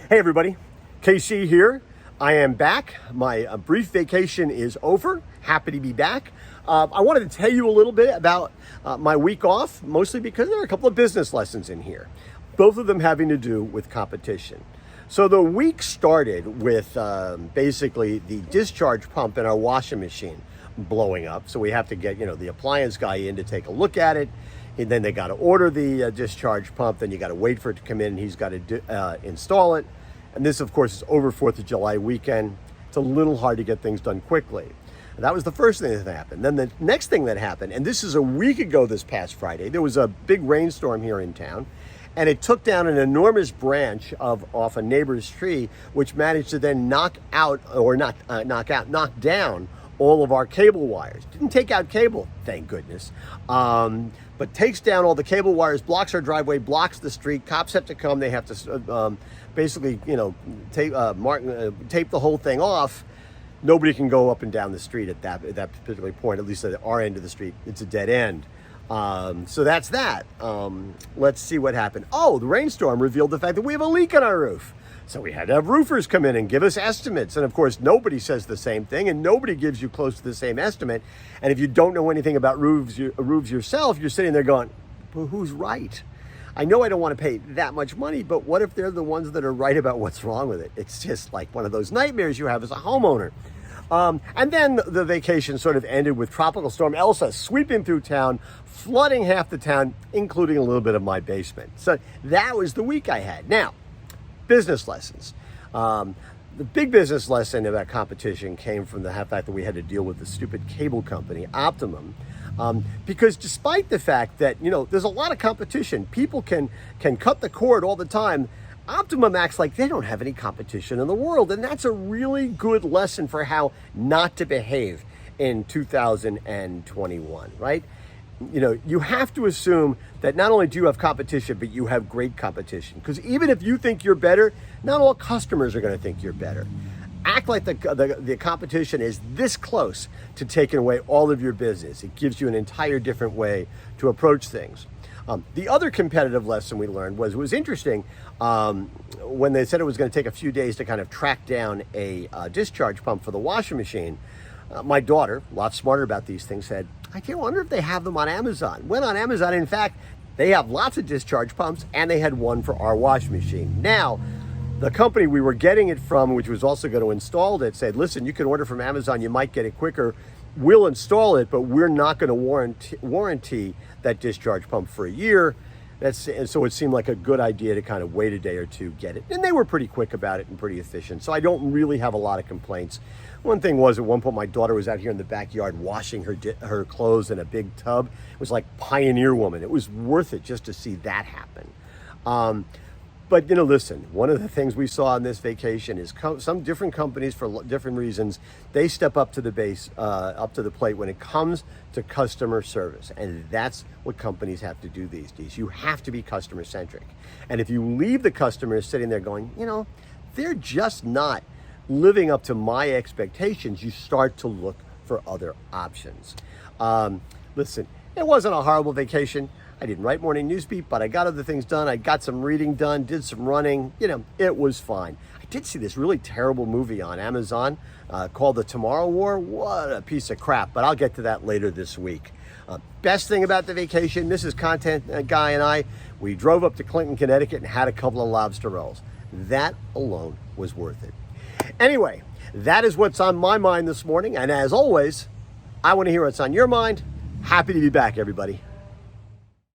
Hey everybody, KC here. I am back. My brief vacation is over. Happy to be back. I wanted to tell you a little bit about my week off, mostly because there are a couple of business lessons in here, both of them having to do with competition. So the week started with basically the discharge pump in our washing machine blowing up. So we have to get, the appliance guy in to take a look at it. And then they got to order the discharge pump. Then you got to wait for it to come in. And he's got to install it. And this, of course, is over 4th of July weekend. It's a little hard to get things done quickly. And that was the first thing that happened. Then the next thing that happened, and this is a week ago this past Friday, there was a big rainstorm here in town. And it took down an enormous branch off a neighbor's tree, which managed to then knock down all of our cable wires. Didn't take out cable, thank goodness. But takes down all the cable wires, blocks our driveway, blocks the street. Cops have to come. They have to basically, tape the whole thing off. Nobody can go up and down the street at that particular point, at least at our end of the street. It's a dead end. So that's that. Let's see what happened. Oh, the rainstorm revealed the fact that we have a leak on our roof. So we had to have roofers come in and give us estimates. And of course, nobody says the same thing and nobody gives you close to the same estimate. And if you don't know anything about roofs yourself, you're sitting there going, well, who's right? I know I don't want to pay that much money, but what if they're the ones that are right about what's wrong with it? It's just like one of those nightmares you have as a homeowner. And then the vacation sort of ended with Tropical Storm Elsa sweeping through town, flooding half the town, including a little bit of my basement. So that was the week I had. Now, business lessons. The big business lesson about competition came from the fact that we had to deal with the stupid cable company, Optimum. Because despite the fact that, there's a lot of competition, people can cut the cord all the time, Optimum acts like they don't have any competition in the world. And that's a really good lesson for how not to behave in 2021, right? You have to assume that not only do you have competition, but you have great competition. Because even if you think you're better, not all customers are going to think you're better. Act like the competition is this close to taking away all of your business. It gives you an entire different way to approach things. The other competitive lesson we learned it was interesting when they said it was going to take a few days to kind of track down a discharge pump for the washing machine. My daughter, a lot smarter about these things, said, I wonder if they have them on Amazon. Went on Amazon. In fact, they have lots of discharge pumps, and they had one for our washing machine. Now, the company we were getting it from, which was also going to install it, said, listen, you can order from Amazon. You might get it quicker. We'll install it, but we're not going to warranty that discharge pump for a year. And so it seemed like a good idea to kind of wait a day or two, get it. And they were pretty quick about it and pretty efficient. So I don't really have a lot of complaints. One thing was, at one point, my daughter was out here in the backyard washing her clothes in a big tub. It was like Pioneer Woman. It was worth it just to see that happen. But, listen, one of the things we saw on this vacation is some different companies, for different reasons, they step up to the plate when it comes to customer service. And that's what companies have to do these days. You have to be customer centric. And if you leave the customers sitting there going, they're just not living up to my expectations, you start to look for other options. Listen, it wasn't a horrible vacation. I didn't write morning newsbeat, but I got other things done. I got some reading done, did some running. It was fine. I did see this really terrible movie on Amazon called The Tomorrow War. What a piece of crap, but I'll get to that later this week. Best thing about the vacation, Mrs. Content Guy and I, we drove up to Clinton, Connecticut and had a couple of lobster rolls. That alone was worth it. Anyway, that is what's on my mind this morning. And as always, I want to hear what's on your mind. Happy to be back, everybody.